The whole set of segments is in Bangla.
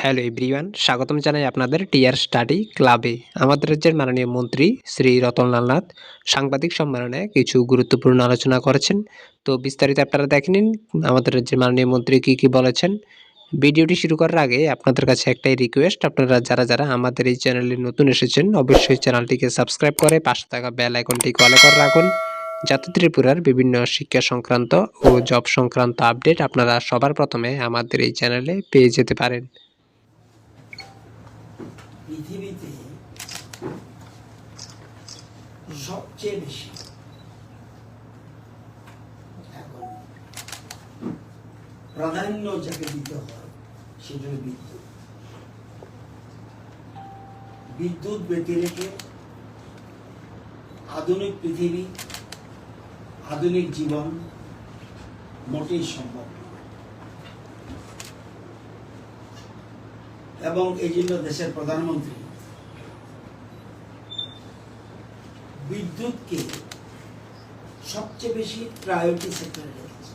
হ্যালো এভরিওয়ান, স্বাগতম জানাই আপনাদের টিআর স্টাডি ক্লাবে। আমাদের রাজ্যের মাননীয় মন্ত্রী শ্রী রতনলাল নাথ সাংবাদিক সম্মেলনে কিছু গুরুত্বপূর্ণ আলোচনা করেছেন। তো বিস্তারিত আপনারা দেখে নিন আমাদের রাজ্যের মাননীয় মন্ত্রী কি বলেছেন। ভিডিওটি শুরু করার আগে আপনাদের কাছে একটাই রিকোয়েস্ট, আপনারা যারা আমাদের এই চ্যানেলে নতুন এসেছেন অবশ্যই চ্যানেলটিকে সাবস্ক্রাইব করে পাশে থাকা বেল আইকনটি অলে করে রাখুন, যাতে ত্রিপুরার বিভিন্ন শিক্ষা সংক্রান্ত ও জব সংক্রান্ত আপডেট আপনারা সবার প্রথমে আমাদের এই চ্যানেলে পেয়ে যেতে পারেন। পৃথিবীতে সবচেয়ে বেশি এখন প্রাধান্য যাকে দিতে হয় সেটা হল বিদ্যুৎ। বিদ্যুৎ ব্যতিরেকে আধুনিক পৃথিবী, আধুনিক জীবন মোটেই সম্ভব নয়। এবং এই জন্য দেশের প্রধানমন্ত্রী বিদ্যুৎকে সবচেয়ে বেশি প্রায়োরিটি সেক্টরে রেখেছে।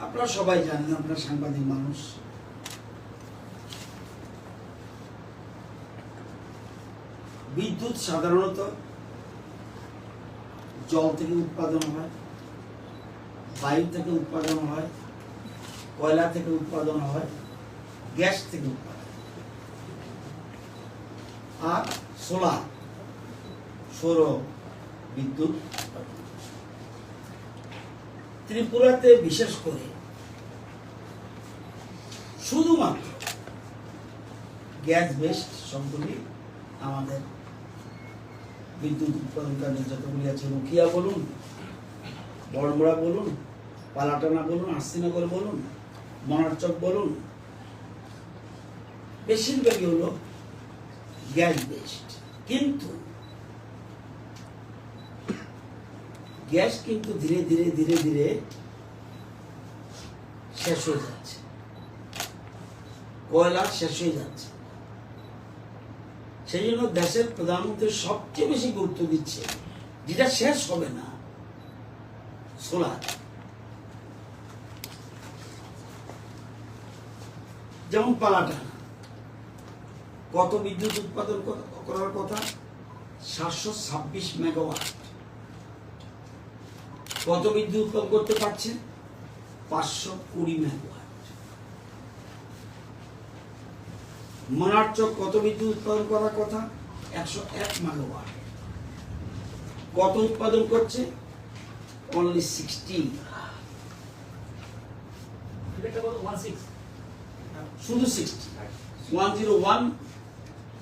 আপনারা সবাই জানেন, আপনারা সাংবাদিক মানুষ, বিদ্যুৎ সাধারণত জল থেকে উৎপাদন হয়, বায়ু থেকে উৎপাদন হয়, কয়লা থেকে উৎপাদন হয়, গ্যাস থেকে উৎপাদন, আর সোলার সৌর বিদ্যুৎ। ত্রিপুরাতে বিশেষ করে শুধুমাত্র গ্যাস বেসড সবগুলি আমাদের বিদ্যুৎ উৎপাদনকারী যতগুলি আছে, রুকিয়া বলুন, বড়মুড়া বলুন, পালাটানা বলুন, আস্তিনগর বলুন, মনারচক বলুন, বেশিরভাগই হলো গ্যাস বেসড। কিন্তু গ্যাস কিন্তু ধীরে ধীরে ধীরে ধীরে শেষ হয়ে যাচ্ছে, কয়লা শেষ হয়ে যাচ্ছে। সেই জন্য দেশের প্রধানমন্ত্রী সবচেয়ে বেশি গুরুত্ব দিচ্ছে যেটা শেষ হবে না, সোলার। যেমন পালাটানা কত বিদ্যুৎ উৎপাদন করার কথা? 726 মেগাওয়াট। কত বিদ্যুৎ উৎপাদন করতে পারছে? 520 মেগাওয়াট। মনারচক কত বিদ্যুৎ উৎপাদন করার কথা? 101 মেগাওয়াট। কত উৎপাদন করছে? অনলি 60। শুধু 60, 101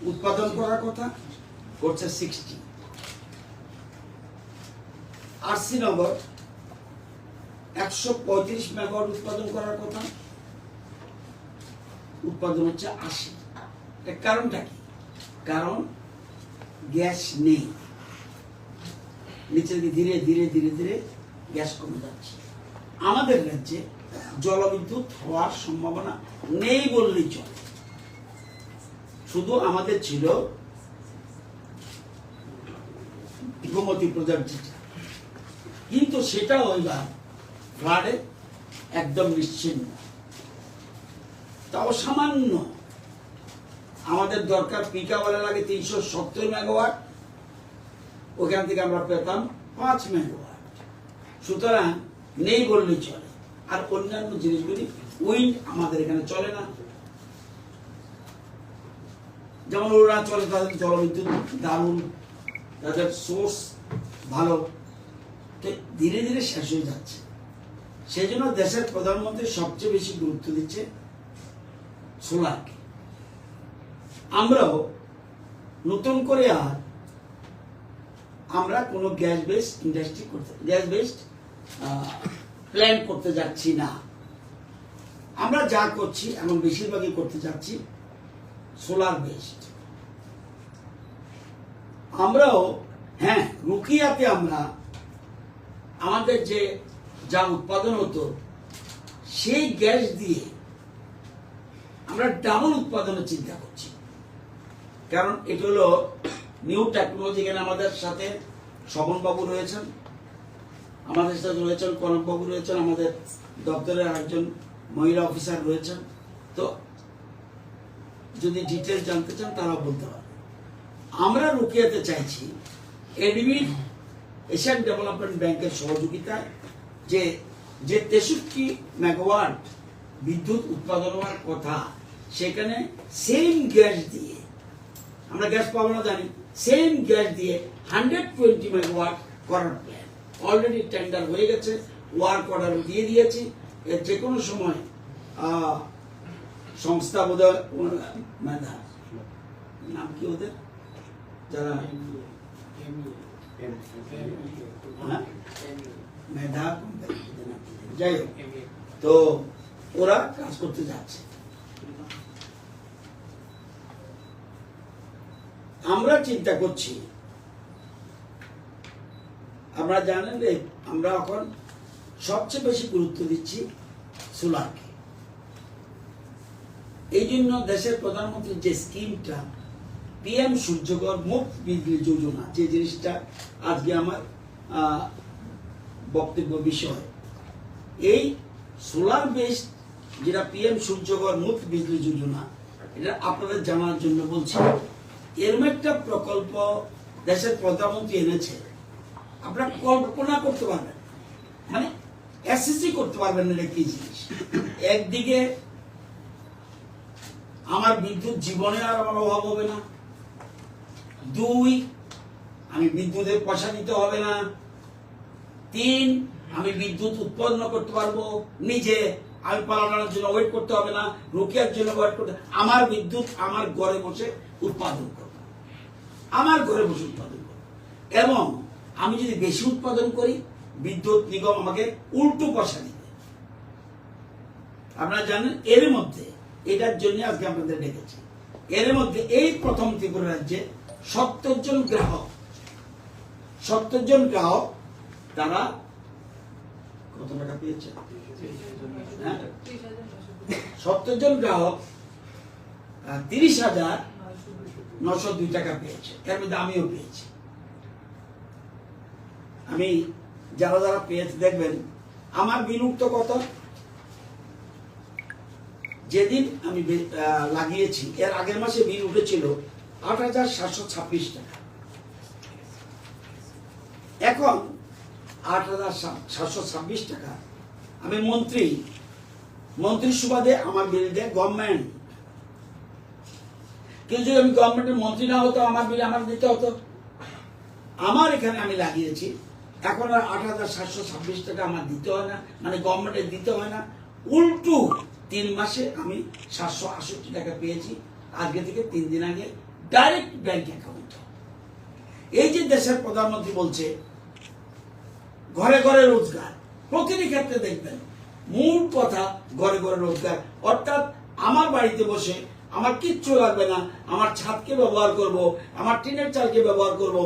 উৎপাদন করার কথা, করছে 60। আরসিনগর 135 মেগাওয়াট উৎপাদন করার কথা, উৎপাদন হচ্ছে 80। এর কারণটা কি? কারণ গ্যাস নেই, নিচে ধীরে ধীরে ধীরে ধীরে গ্যাস কমে যাচ্ছে। আমাদের রাজ্যে জলবিদ্যুৎ হওয়ার সম্ভাবনা নেই বললেই চলে। শুধু আমাদের ছিল গোমতী প্রজেক্ট, কিন্তু সেটাও এবার ফ্লাডে একদম নিশ্চিন্ন। তাও সামান্য আমাদের দরকার, পিকাওয়ালা লাগে 370 মেগাওয়াট, ওখান থেকে আমরা পেতাম 5 মেগাওয়াট। সুতরাং নেই বললেই চলে। আর অন্যান্য জিনিসগুলি, উইন্ড আমাদের এখানে চলে না। যেমন অরুণাচলে তাদের জলবিদ্যুৎ দারুণ, তাদের সোর্স ভালো, ধীরে ধীরে শেষ হয়ে যাচ্ছে। সেই জন্য দেশের প্রধানমন্ত্রী সবচেয়ে বেশি গুরুত্ব দিচ্ছে সোলারকে। আমরাও নতুন করে আর আমরা কোনো গ্যাস বেসড ইন্ডাস্ট্রি করতে, গ্যাস বেসড প্ল্যান করতে যাচ্ছি না। আমরা যা করছি এবং বেশিরভাগই করতে যাচ্ছি সোলার বেসড। আমরাও হ্যাঁ, রুকিয়াতে আমরা আমাদের যে যা উৎপাদন হতো সেই গ্যাস দিয়ে আমরা ডাবল উৎপাদনের চিন্তা করছি। কারণ এটা হলো নিউ টেকনোলজি। এখানে আমাদের সাথে স্বপনবাবু রয়েছেন, আমাদের সাথে রয়েছেন কনকবাবু রয়েছেন, আমাদের দপ্তরের আরেকজন মহিলা অফিসার রয়েছেন, তো যদি ডিটেলস জানতে চান তারাও বলতে পারবে। আমরা রুকিয়াতে চাইছি এডিবি এশিয়ান ডেভেলপমেন্ট ব্যাংকের সহযোগিতায় যে 63 মেগাওয়াট বিদ্যুৎ উৎপাদন হওয়ার কথা, সেখানে সেম গ্যাস দিয়ে, আমরা গ্যাস পাবো না জানি, সেম গ্যাস দিয়ে 120 মেগাওয়াট করার প্ল্যান অলরেডি টেন্ডার হয়ে গেছে, ওয়ার্ক অর্ডার দিয়ে দিয়েছি। এর যে কোনো সময় সংস্থা বোধহয় মেধা, নাম কি ওদের, যারা মেধা, যাই হোক, তো ওরা কাজ করতে যাচ্ছে। আমরা চিন্তা করছি, আপনারা জানেন যে আমরা এখন সবচেয়ে বেশি গুরুত্ব দিচ্ছি সোলারকে। এই জন্য দেশের প্রধানমন্ত্রীর যে স্কিমটা পিএম সূর্যঘর মুফত বিজলি যোজনা, যে জিনিসটা আজকে আমার বক্তব্য বিষয়, এই সোলার বেসড যেটা পিএম সূর্যঘর মুফত বিজলি যোজনা, এটা আপনাদের জানার জন্য বলছি। এরম একটা প্রকল্প দেশের প্রধানমন্ত্রী এনেছে, আপনারা কল্পনা করতে পারবেন, মানে অ্যাসেসই করতে পারবেন না কি জিনিস। একদিকে আমার বিদ্যুৎ জীবনে আর আমার অভাব হবে না, 2 আমি বিদ্যুতের পয়সা দিতে হবে না, 3 আমি বিদ্যুৎ উৎপন্ন করতে পারবো নিজে, আমি পালানোর জন্য ওয়েট করতে হবে না, রুকিয়ার জন্য ওয়েট করতে, আমার বিদ্যুৎ আমার ঘরে বসে উৎপাদন করবো, আমার ঘরে বসে উৎপাদন করবো। এবং আমি যদি বেশি উৎপাদন করি, বিদ্যুৎ নিগম আমাকে উল্টো পয়সা দিবে। আপনারা জানেন এর মধ্যে, এটার জন্য আজকে আপনাদের ডেকেছি, এর মধ্যে এই প্রথম ত্রিপুরা রাজ্যে 70 জন গ্রাহক তারা কত টাকা পেয়েছে? 70 জন গ্রাহক 30,902 টাকা পেয়েছে। এর মধ্যে আমিও পেয়েছি। আমি যারা যারা পেয়েছে দেখবেন আমার বিল উঠত কত, যেদিন আমি লাগিয়েছি এর আগের মাসে বিল উঠেছিল 8,726 টাকা, এখন 8,726 টাকা। আমি মন্ত্রীর সুবাদে আমার বিল দেয় গভর্নমেন্ট, কিন্তু যদি আমি গভর্নমেন্টের মন্ত্রী না হতো আমার বিল আমার দিতে হতো। আমার এখানে আমি লাগিয়েছি, এখন আর 8,726 টাকা আমার দিতে হয় না, মানে গভর্নমেন্টের দিতে হয় না, উল্টো 3 মাসে আমি 768 টাকা পেয়েছি, আজকে থেকে 3 দিন আগে ডাইরেক্ট ব্যাংক অ্যাকাউন্ট। এই যে দেশের প্রধানমন্ত্রী বলছে ঘরে ঘরে রোজগার, প্রতিটি ক্ষেত্রে দেখবেন মূল কথা ঘরে ঘরে রোজগার, অর্থাৎ আমার বাড়িতে বসে আমার কিচ্ছু লাগবে না, আমার ছাদকে ব্যবহার করব, আমার টিনের চালকে ব্যবহার করব,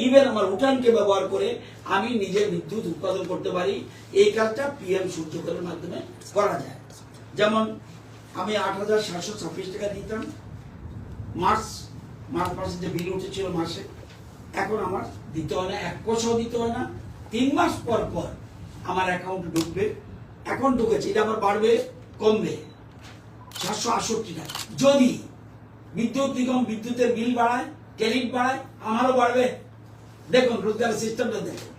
ইভেন আমার উঠানকে ব্যবহার করে আমি নিজের বিদ্যুৎ উৎপাদন করতে পারি। এই কাজটা পিএম সূর্যঘরের মাধ্যমে করা যায়। যেমন আমি 8,726 টাকা দিতাম মার্চ মাসে, যে বিল উঠেছিল মাসে, এখন আমার দিতে হয় না, 1 পয়সাও দিতে হয় না। 3 মাস পর পর আমার অ্যাকাউন্টে ঢুকবে, এখন ঢুকেছে, এটা আবার বাড়বে কমবে 768 টাকা। যদি বিদ্যুৎ নিগম বিদ্যুতের বিল বাড়ায়, ট্যারিফ বাড়ায়, আমারও বাড়বে। দেখুন রোজগারের সিস্টেমটা দেখুন,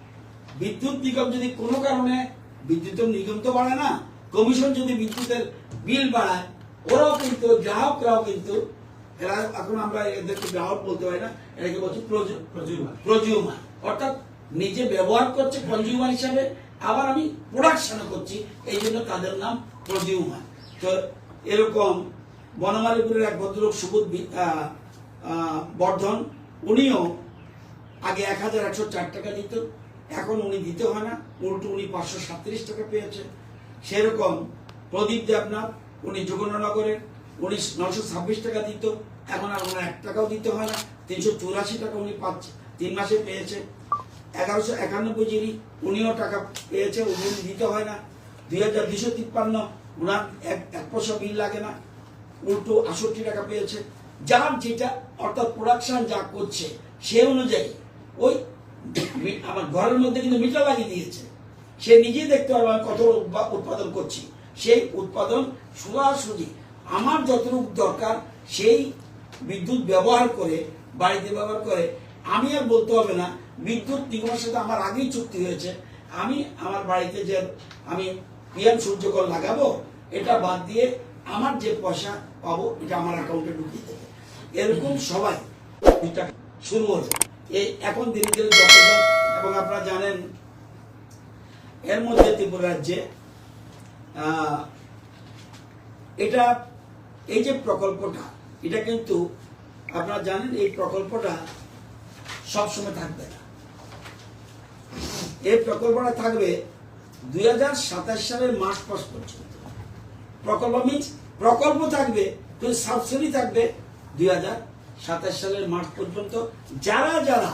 বিদ্যুৎ নিগম যদি কোনো কারণে, বিদ্যুৎ নিগম তো বাড়ায় না, কমিশন যদি বিদ্যুতের বিল বাড়ায়, ওরাও কিন্তু গ্রাহকরাও কিন্তু, এরা এখন আমরা এদেরকে গ্রাহক বলতে পারি না, এটাকে বলছি প্রজিউমার, অর্থাৎ নিজে ব্যবহার করছে কনজিউমার হিসাবে, আবার আমি প্রোডাকশনও করছি, এই জন্য তাদের নাম প্রজিউমার। তো এরকম বনমালীপুরের এক ভদ্রলোক সুবোধ বর্ধন, উনিও আগে 1,104 টাকা দিত, এখন উনি দিতে হয় না, উল্টো উনি 537 টাকা পেয়েছে। সেরকম প্রদীপ দেবনাথ, উনি যোগেন্দ্রনগরের, উনি 926 টাকা দিত, এখন আর ওনার 1 টাকাও দিতে হয় না, 384 টাকা উনি পাচ্ছে, 3 মাসে পেয়েছে। 1191 যিনি, উনিও টাকা পেয়েছে, উনি দিতে হয় না। 2,253 ওনার 1 পয়সা বিল লাগে না, উল্টো 68 টাকা পেয়েছে। যার যেটা, অর্থাৎ প্রোডাকশন যা করছে সে অনুযায়ী, ওই আমার ঘরের মধ্যে কিন্তু মিটার লাগিয়ে দিয়েছে, সে নিজেই দেখতে পারবে আমি কত উৎপাদন করছি। সেই উৎপাদন সোজাসুজি আমার যতটুকু দরকার সেই বিদ্যুৎ ব্যবহার করে বাড়িতে ব্যবহার করে আমি আর বলতে হবে না বিদ্যুৎ নিগমের সাথে আমার আগেই চুক্তি হয়েছে, আমি আমার বাড়িতে যে আমি পিএম সূর্যকর লাগাবো এটা বাদ দিয়ে আমার যে পয়সা পাবো এটা আমার অ্যাকাউন্টে ঢুকিয়ে দেবে। এরকম সবাই এটা শুরু হলো এই এখন ধীরে ধীরে যতজন, এবং আপনারা জানেন এর মধ্যে ত্রিপুরা রাজ্যে এটা এই যে প্রকল্পটা এটা কিন্তু আপনারা জানেন এই প্রকল্পটা সবসময় থাকবে না। এই প্রকল্পটা থাকবে 2027 সালের মার্চ মাস পর্যন্ত। প্রকল্প মিন্স প্রকল্প থাকবে কিন্তু সাবসিডি থাকবে 2027 সালের মার্চ পর্যন্ত। যারা যারা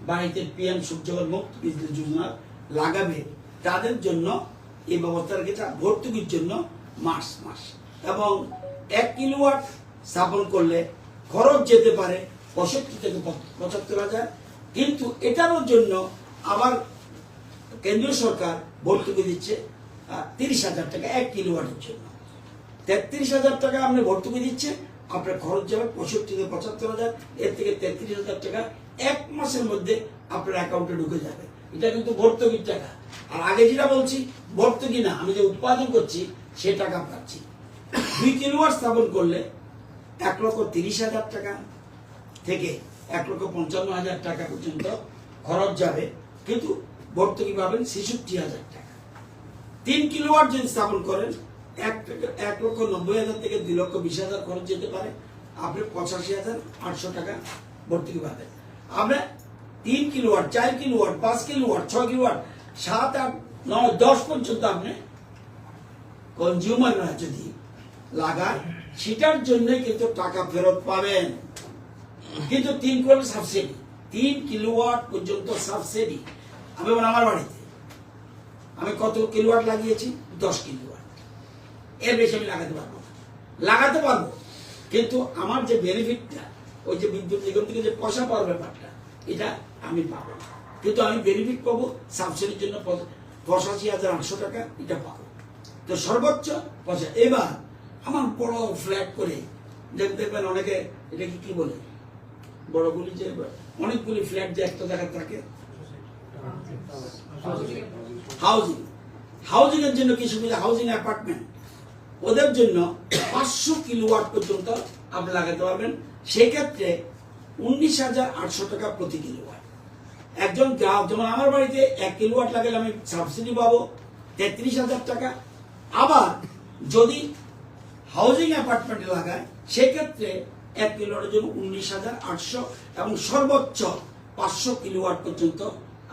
বাড়িতে পিএম সূর্যকর মুক্ত বিদ্যুৎ যোজনা লাগাবে তাদের জন্য এই ব্যবস্থা রেখেছে ভর্তুকির জন্য মার্চ মাস। এবং 1 কিলোওয়াট স্থাপন করলে খরচ যেতে পারে 65 থেকে 75,000, কিন্তু এটারও জন্য আবার কেন্দ্রীয় সরকার ভর্তুকি দিচ্ছে 30,000 টাকা 1 কিলোওয়াটের জন্য। 33,000 টাকা আপনি ভর্তুকি দিচ্ছে, আপনার খরচ যাবে 65 থেকে 75,000, এর থেকে 33,000 টাকা এক মাসের মধ্যে আপনার অ্যাকাউন্টে ঢুকে যাবে। এটা কিন্তু ভর্তুকির টাকা। আর আগে যেটা বলছি ভর্তুকি না, আমি যে উৎপাদন করছি সে টাকা পাচ্ছি। 2 কিলোওয়াট স্থাপন করলে 1,30,000 টাকা থেকে 1,55,000 টাকা পর্যন্ত খরচ যাবে, কিন্তু ভর্তুকি পাবেন 66,000 টাকা। 3 কিলোওয়াট যদি স্থাপন করেন 1,90,000 থেকে 2,20,000 খরচ যেতে পারে, আপনি 85,800 টাকা ভর্তুকি পাবেন। আমরা 3 কিলোওয়াট 4 কিলোওয়াট 5 কিলোওয়াট 6 কিলোওয়াট 7 8 9 10 পর্যন্ত আপনি কনজিউমাররা যদি লাগায় সেটার জন্য কিন্তু টাকা ফেরত পাবেন। কিন্তু 3 কিলোওয়াট সাবসিডি, 3 কিলোওয়াট পর্যন্ত সাবসিডি। আমি আমার বাড়িতে আমি কত কিলোওয়াট লাগিয়েছি? 10 কিলোওয়াট। এর বেশি আমি লাগাতে পারবো না। লাগাতে পারবো কিন্তু আমার যে বেনিফিটটা ওই যে বিদ্যুৎ নিগম থেকে যে পয়সা পাওয়ার ব্যাপারটা এটা আমি পাবো না, কিন্তু আমি বেনিফিট পাবো সাবসিডির জন্য 85,800 টাকা এটা পাবো। তো সর্বোচ্চ পয়সা। এবার আমার বড় ফ্ল্যাট করে দেখবেন অনেকে এটাকে কি বলে বড়গুলি যে অনেকগুলি ফ্ল্যাট যে একটা জায়গায় থাকে হাউজিং, হাউজিং এর জন্য কি সুবিধা? হাউজিং অ্যাপার্টমেন্ট ওদের জন্য 500 কিলোওয়াট পর্যন্ত আপনি লাগাতে পারবেন। সেক্ষেত্রে 19,800 টাকা প্রতি কিলোওয়াট। একজন গ্রাহক যেমন আমার বাড়িতে 1 কিলোওয়াট লাগালে আমি সাবসিডি পাবো 33,000 টাকা। আবার যদি হাউজিং অ্যাপার্টমেন্টে লাগায় সেক্ষেত্রে 1 কিলোওয়াটের জন্য 19,800 এবং সর্বোচ্চ 500 কিলোওয়াট পর্যন্ত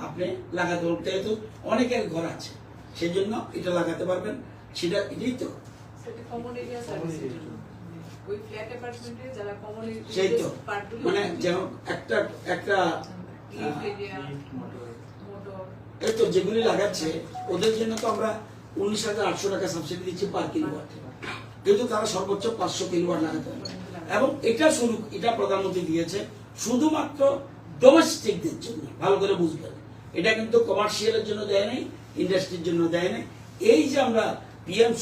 আপনি লাগাতে পারবেন। যেহেতু অনেকের ঘর আছে সেই জন্য এটা লাগাতে পারবেন। সেটা এটাই তো সেই তো মানে যেমন একটা একটা এই তো যেগুলি লাগাচ্ছে ওদের জন্য তো আমরা 19,800 টাকা সাবসিডি দিচ্ছি পার কিলোওয়াট, কিন্তু তারা সর্বোচ্চ 500 কিলোওয়াট লাগাতে পারবে। এবং এটা প্রধানমন্ত্রী দিয়েছে শুধুমাত্র ডোমেস্টিকদের জন্য। ভালো করে বুঝবেন, এটা কিন্তু কমার্শিয়ালের জন্য দেয় নাই, ইন্ডাস্ট্রির জন্য দেয় নাই। এই যে আমরা পিএম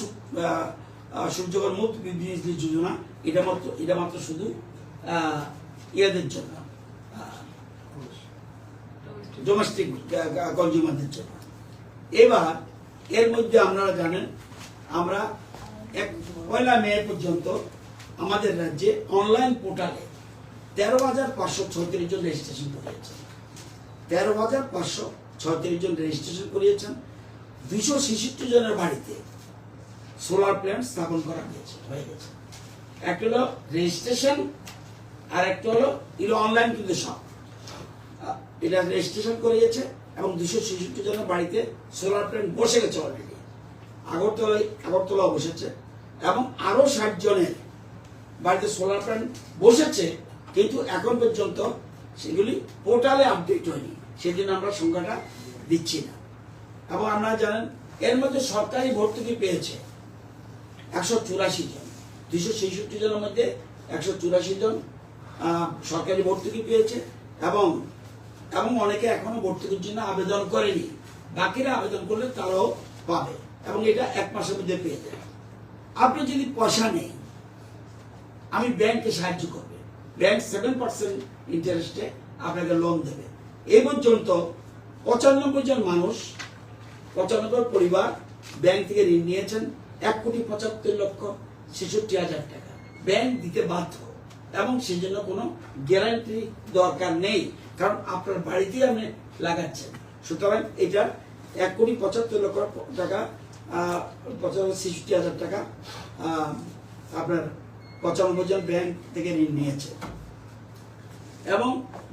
সূর্যকর মুক্ত বিদ্যুৎ যোজনা এটা মাত্র শুধু ইয়েদের জন্য, ডোমেস্টিক কনজিউমারদের জন্য। এবার এর মধ্যে আপনারা জানেন আমরা 1 মে পর্যন্ত আমাদের রাজ্যে অনলাইন পোর্টালে 13,536 জন রেজিস্ট্রেশন করিয়েছেন। 13,536 জন রেজিস্ট্রেশন করিয়েছেন। 266 জনের বাড়িতে সোলার প্ল্যান্ট স্থাপন করা হয়ে গেছে। একটা হলো রেজিস্ট্রেশন আর একটা হলো অনলাইন, কিন্তু সব এটা রেজিস্ট্রেশন করিয়েছে এবং 266 জনের বাড়িতে সোলার প্ল্যান্ট বসে গেছে অলরেডি। আগরতলা বসেছে এবং আরো 60 জনের বাড়িতে সোলার প্ল্যান্ট বসেছে, কিন্তু এখন পর্যন্ত সেগুলি পোর্টালে আপডেট হয়নি, সেজন্য আমরা সংখ্যাটা দিচ্ছি না। এবং আপনারা জানেন এর মধ্যে সরকারি ভর্তুকি পেয়েছে 184 জন। 266 জনের মধ্যে 184 জন সরকারি ভর্তুকি পেয়েছে এবং অনেকে এখনো ভর্তুকির জন্য আবেদন করেনি। বাকিরা আবেদন করলে তারাও পাবে এবং এটা 1 মাসের মধ্যে পেয়ে যায়। আপনি যদি পয়সা নেই, আমি ব্যাংকে সাহায্য করবে, ব্যাংক 7% ইন্টারেস্টে আপনাকে লোন দেবে। এই পর্যন্ত 95 জন মানুষ, 95 পরিবার ব্যাংক থেকে ঋণ নিয়েছেন 1,75,66,000 টাকা। ব্যাংক দিতে বাধ্য এবং সেই জন্য কোনো গ্যারান্টি দরকার নেই, কারণ আপনার বাড়িতেই আপনি লাগাচ্ছেন। সুতরাং এটা 1,75,00,000 টাকা, 65,000 টাকা আপনার 95 জন ব্যাংক থেকে ঋণ নিয়েছে এবং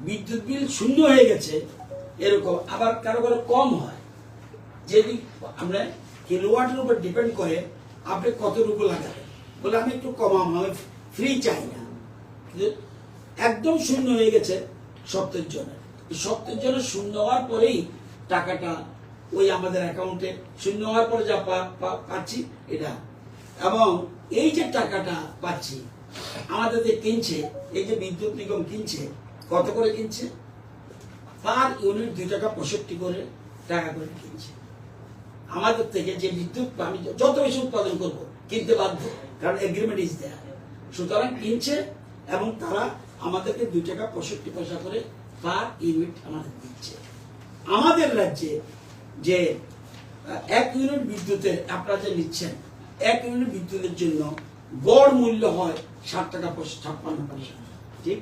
বিদ্যুৎ বিল শূন্য হয়ে গেছে। এরকম আবার কারো কারো কম হয়, যদি আমরা কিলোওয়াটের উপর ডিপেন্ড করে আপনি কতটুকু লাগাবেন। বলে আমি একটু কমাম, আমি ফ্রি চাই না। একদম শূন্য হয়ে গেছে 70 জনের। 70 জনের শূন্য হওয়ার পরেই টাকাটা ওই আমাদের অ্যাকাউন্টে শূন্য হওয়ার পরে যা পাচ্ছি এটা, এবং এই যে টাকাটা পাচ্ছি আমাদের যে কিনছে, এই যে বিদ্যুৎ নিগম কিনছে, কত করে কিনছে? পার ইউনিট 2 টাকা 65 করে টাকা করে কিনছে আমাদের থেকে। যে বিদ্যুৎ আমি যত বেশি উৎপাদন করব কিনতে বাধ্য, কারণ এগ্রিমেন্ট ইজ দেয়ার। সুতরাং কিনছে এবং তারা আমাদেরকে 2 টাকা 65 পয়সা করে পার ইউনিট আমাদের দিচ্ছে। আমাদের রাজ্যে যে 1 ইউনিট বিদ্যুতের আপনারা যে নিচ্ছেন, 1 ইউনিট বিদ্যুতের জন্য গড় মূল্য হয় 7 টাকা 56 পয়সা। ঠিক?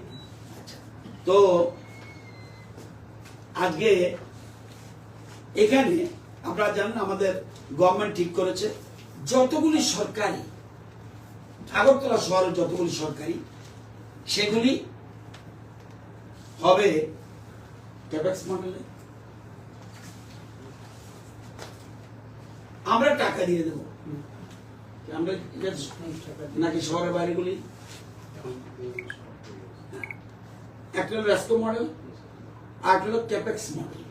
আচ্ছা, তো আজকে এখানে আপনারা জানেন আমাদের গভর্নমেন্ট ঠিক করেছে যতগুলি সরকারি, আগরতলা শহরে যতগুলি সরকারি, সেগুলি হবে ক্যাপেক্স মডেলে। আমরা টাকা দিয়ে দেবো, আমরা নাকি শহরের বাইরেগুলি। একটা হলো রেস্কো মডেল আর একটা হলো ক্যাপেক্স মডেল।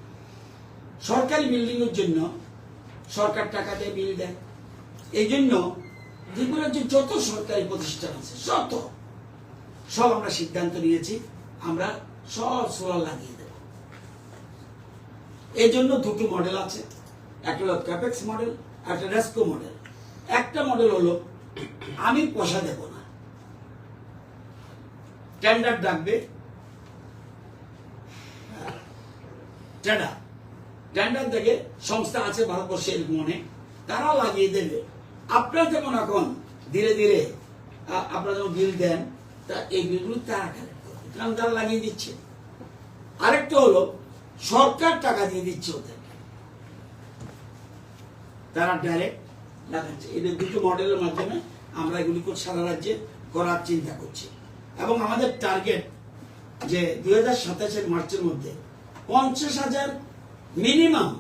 সরকারি বিল্ডিং এর জন্য সরকার টাকা দিয়ে বিল দেয়। এই জন্য ত্রিপুরার যে যত সরকারি প্রতিষ্ঠান আছে সব আমরা সিদ্ধান্ত নিয়েছি, আমরা সব সোলার লাগিয়ে দেব। এই জন্য 2টি মডেল আছে, একটা হলো ক্যাপেক্স মডেল, একটা রেস্কো মডেল। একটা মডেল হলো আমি পয়সা দেব না, টেন্ডার ডাকবে, টেন্ডার দেখে সংস্থা আছে ভারতবর্ষের মনে, তারা লাগিয়ে দেবে। আপনারা যেমন এখন ধীরে ধীরে আপনারা যখন বিল দেন, তা এই বিলগুলো তারা কালেক্ট করবে, কারণ তারা লাগিয়ে দিচ্ছে। আরেকটা হলো সরকার টাকা দিয়ে দিচ্ছে ওদের, তারা ডাইরেক্ট লাগাচ্ছে। এদের 2টো মডেলের মাধ্যমে আমরা এগুলি সারা রাজ্যে করার চিন্তা করছি। এবং আমাদের টার্গেট যে 2027 মার্চের মধ্যে 50,000 মিনিমাম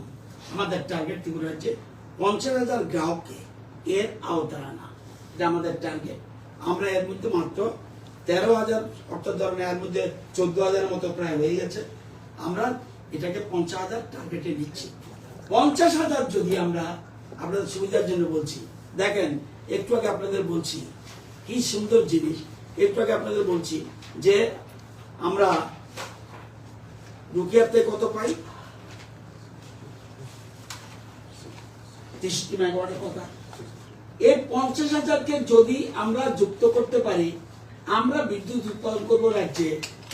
আমাদের টার্গেট ত্রিপুরা রাজ্যে 50,000 গ্রাহককে এর আওতায় আনা, এটা আমাদের টার্গেট। আমরা এর মধ্যে মাত্র 13,000, অর্থাৎ ধরেন এর মধ্যে 14,000 মতো প্রায় হয়ে গেছে। আমরা এটাকে 50,000 টার্গেটে নিচ্ছি। 50,000 যদি আমরা আপনাদের সুবিধার জন্য বলছি, দেখেন একটু আগে আপনাদের বলছি কি সুন্দর জিনিস, একটু আগে আপনাদের বলছি যে আমরা রুকিয়াতে কত পাই, 63 মেগাওয়াটের কথা। এই 50,000কে যদি আমরা যুক্ত করতে পারি, আমরা বিদ্যুৎ উৎপাদন করবো রাজ্যে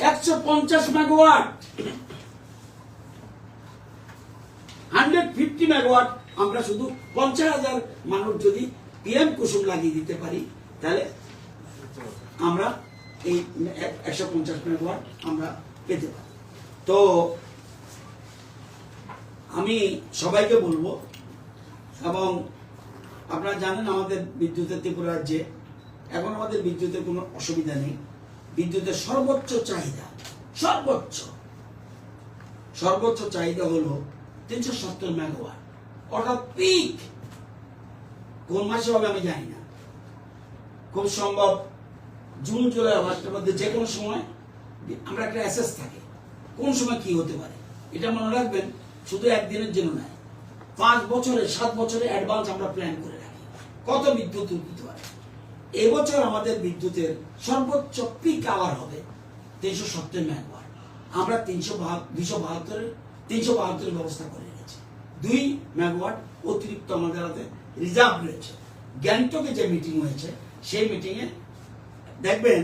150 মেগাওয়াট, 150 মেগাওয়াট। আমরা শুধু 50,000 মানুষ যদি পিএম কুসুম লাগিয়ে দিতে পারি, তাহলে আমরা এই 150 মেগাওয়াট আমরা পেতে পারি। তো আমি সবাইকে বলবো, এবং আপনারা জানেন আমাদের বিদ্যুতের ত্রিপুরা রাজ্যে এখন আমাদের বিদ্যুতের কোনো অসুবিধা নেই। বিদ্যুতের সর্বোচ্চ চাহিদা হলো 370 মেগাওয়াট, অর্থাৎ পিক। কোন মাসে হবে আমি জানি না, খুব সম্ভব জুন জুলাই আগস্টের মধ্যে যে কোনো সময়। আমরা একটা অ্যাসেস থাকে কোন সময় কি হতে পারে, এটা মনে রাখবেন। শুধু একদিনের জন্য নয়, 5 বছরে 7 বছরে অ্যাডভান্স আমরা প্ল্যান করে রাখি কত বিদ্যুৎ উৎপন্ন হয়। এবছর আমাদের বিদ্যুতের সর্বোচ্চ পিক আওয়ার হবে 370 মেগাওয়াট। আমরা 372 ব্যবস্থা করে রেখেছি। 2 মেগাওয়াট অতিরিক্ত আমাদের হাতে রিজার্ভ রয়েছে। গ্যাংটকে যে মিটিং হয়েছে সেই মিটিংয়ে দেখবেন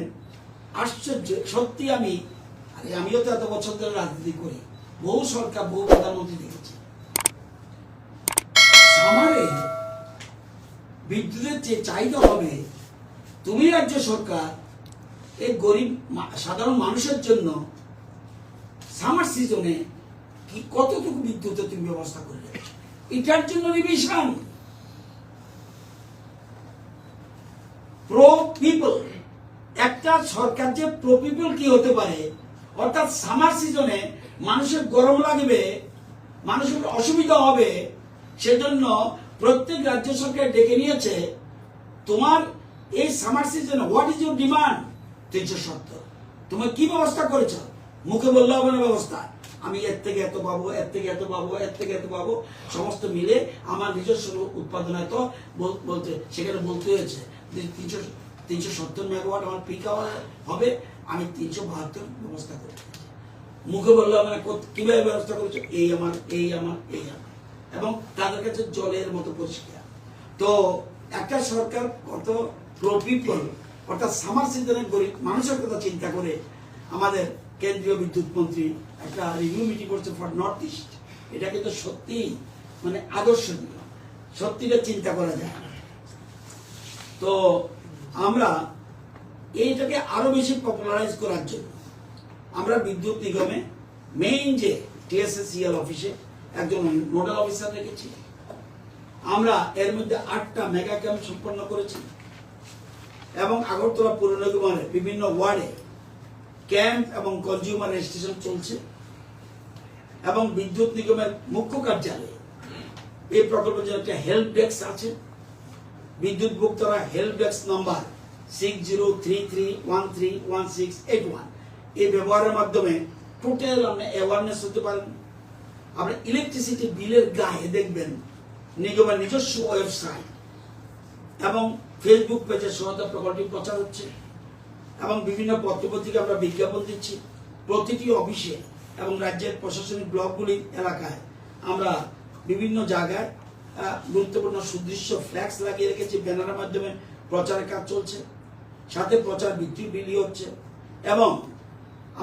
আশ্চর্য, সত্যি আমিও তো এত বছর ধরে রাজনীতি করি, বহু সরকার বহু প্রধানমন্ত্রী দেখেছি, সামারে বিদ্যুতের যে চাহিদা হবে, তুমি রাজ্য সরকার এই গরিব সাধারণ মানুষের জন্য সামার সিজনে কি কতটুকু বিদ্যুতের তুমি ব্যবস্থা করলে, এটার জন্য রিভিশন প্রো পিপল। একটা সরকার যে প্রো পিপল কি হতে পারে, অর্থাৎ সামার সিজনে মানুষের গরম লাগবে, মানুষের অসুবিধা হবে, সেজন্য প্রত্যেক রাজ্য সরকার ডেকে নিয়েছে, তোমার এই সামার সিজনে হোয়াট ইজ ইউর ডিমান্ড, 370 তুমি কি ব্যবস্থা করেছ, মুখে বললে হবে না ব্যবস্থা, আমি এর থেকে এত পাবো, এর থেকে এত পাবো, এর থেকে এত পাবো, সমস্ত মিলে আমার নিজস্ব উৎপাদন এত বলতে, সেখানে বলতে হয়েছে যে 370 মেগাওয়াট আমার পিক আওয়ার হবে, আমি 372 ব্যবস্থা করে মুখে বললে হবে না, কিভাবে ব্যবস্থা করেছো, এই আমার এই আমার এই আমার, এবং তাদের কাছে জলের মতো পরিষ্কার। তো একটা সরকার কত প্রো পিপল, অর্থাৎ সামার সিজনে গরিব মানুষের কথা চিন্তা করে আমাদের কেন্দ্রীয় বিদ্যুৎ মন্ত্রী একটা রিভিউ মিটিং করছে ফর নর্থ ইস্ট, এটা কিন্তু সত্যি মানে আদর্শনীয়, সত্যিটা চিন্তা করা যায়। তো আমরা এইটাকে আরো বেশি পপুলারাইজ করার জন্য আমরা বিদ্যুৎ নিগমে মেইন যে টিএসএসিএল অফিসে একজন নোডাল অফিসার রেখেছি, আমরা এর মধ্যে 8টা মেগা ক্যাম্প সম্পন্ন করেছি, এবং আগরতলা পৌর নিগমের বিভিন্ন ওয়ার্ডে ক্যাম্প এবং কনজিউমার রেজিস্ট্রেশন চলছে, এবং বিদ্যুৎ নিগমের মুখ্য কার্যালয়ে এই প্রকল্পের জন্য একটা হেল্প ডেস্ক আছে, বিদ্যুৎ ভোক্তারা হেল্প ডেস্ক নাম্বার 6033131681 এই ব্যবহারের মাধ্যমে টোটাল আপনি অ্যাওয়ারনেস হতে পারেন। আপনি ইলেকট্রিসিটি বিলের গায়ে দেখবেন নিগমের নিজস্ব ওয়েবসাইট এবং ফেসবুক পেজে সহায়তা প্রকল্পটি প্রচার হচ্ছে, এবং বিভিন্ন পত্রপত্রিকা আমরা বিজ্ঞাপন দিচ্ছি প্রতিটি অফিসে, এবং রাজ্যের প্রশাসনিক ব্লকগুলির এলাকায় আমরা বিভিন্ন জায়গায় গুরুত্বপূর্ণ সুদৃশ্য ফ্ল্যাক্স লাগিয়ে রেখেছি, ব্যানারের মাধ্যমে প্রচারের কাজ চলছে, সাথে প্রচার বিলি হচ্ছে, এবং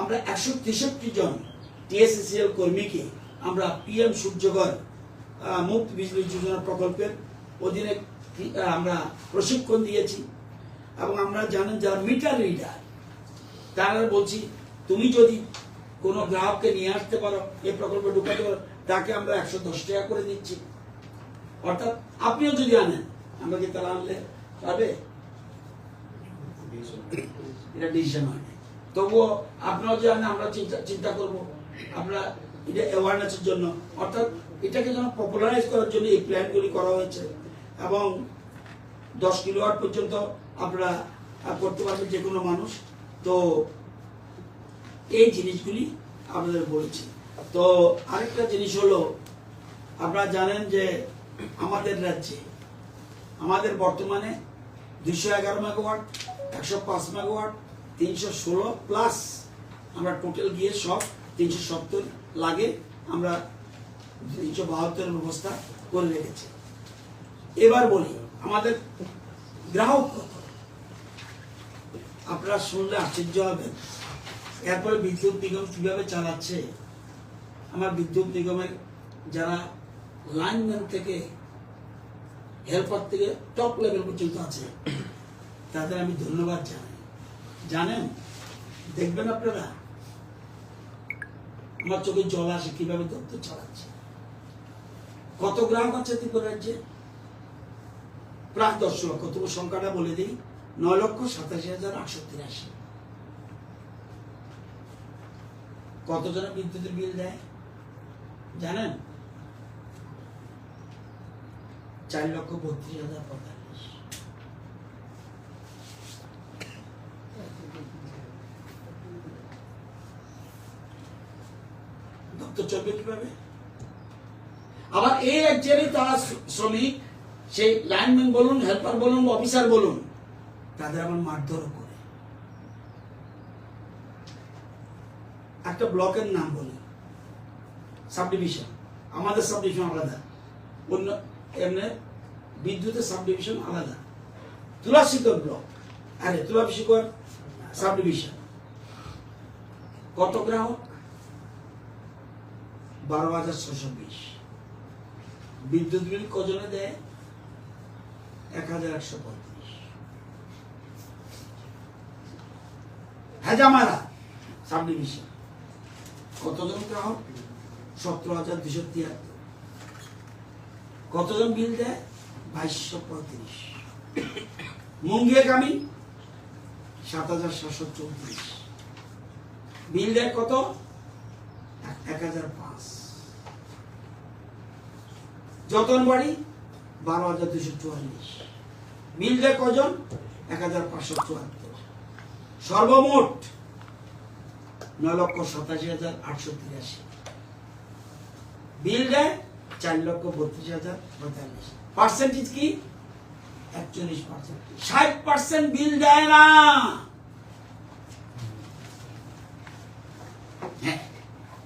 আমরা 163 জন টিএসএসিএল কর্মীকে আমরা পিএম সূর্যঘর মুফত বিজলি যোজনা প্রকল্পের অধীনে আমরা প্রশিক্ষণ দিয়েছি, এবং আমরা জানেন যারা মিটার রিডার তারা বলছি, তুমি যদি কোনো গ্রাহককে নিয়ে আসতে পারো, এই প্রকল্পে ঢুকাতে পারো, তাকে আমরা 110 টাকা করে দিচ্ছি। অর্থাৎ আপনিও যদি আনেন, আমরা কি তারা আনলে পাবে, এটা ডিসিশন হয়, তবুও আপনারা যে আনেন আমরা চিন্তা করবো, আমরা এটা অ্যাওয়ারনেসের জন্য, অর্থাৎ এটাকে যেন পপুলারাইজ করার জন্য এই প্ল্যানগুলি করা হয়েছে, এবং 10 কিলোওয়াট পর্যন্ত আপনারা করতে পারবেন যে কোনো মানুষ। তো এই জিনিসগুলি আপনাদের বলেছি। তো আরেকটা জিনিস হলো, আপনারা জানেন যে আমাদের রাজ্যে আমাদের বর্তমানে 211 মেগাওয়াট, 105 মেগাওয়াট, 316 প্লাস আমরা টোটাল গিয়ে সব 370 লাগে, আমরা 372 ব্যবস্থা করে রেখেছি। এবার বলি আমাদের গ্রাহক কত, আপনারা শুনলে আশ্চর্য হবেন। এরপরে বিদ্যুৎ নিগম কিভাবে চালাচ্ছে, আমার বিদ্যুৎ নিগমের যারা লাইনম্যান থেকে হেল্পার থেকে টপ লেভেল পর্যন্ত আছে, তাদের আমি ধন্যবাদ জানাই। জানেন, দেখবেন আপনারা, আমার চোখে জল আসে কিভাবে দপ্তর চালাচ্ছে। কত গ্রাহক আছে ত্রিপুরা রাজ্যে? প্রায় 10 লক্ষ। তবু সংখ্যাটা বলে দিই, 9,87,883। কতজনে বিদ্যুতের বিল দেয় জানেন? 4,32,045। দপ্তর চলবে কিভাবে? আবার এই রাজ্যেরই তারা শ্রমিক, সেই লাইনম্যান বলুন, হেল্পার বলুন, অফিসার বলুন, তাদের আবার মারধর করে। একটা ব্লকের নাম বলি, সাব ডিভিশন, আমাদের সাব ডিভিশন আলাদা, অন্য এমনি বিদ্যুতের সাব ডিভিশন আলাদা। তুলাশিকর ব্লক, আরে তুলাশিকর সাব ডিভিশন কত গ্রাহক? 12,620। বিদ্যুৎ বিল কজনে দেয়? 1,135। হেজামারা সাব ডিভিশন কতজন গ্রাহক? 17,273। কতজন বিল দেয়? 2,235। মুঙ্গিয়াকামী 7,734। বিল দেয় কত? 1,005। যতনবাড়ি 12,244। বিল দেয় কজন? 1,574। সর্বমোট 9,87,883। বিল দেয় 4,32,045। পার্সেন্টেজ কি? 41%। 60% বিল দেয় না। হ্যাঁ,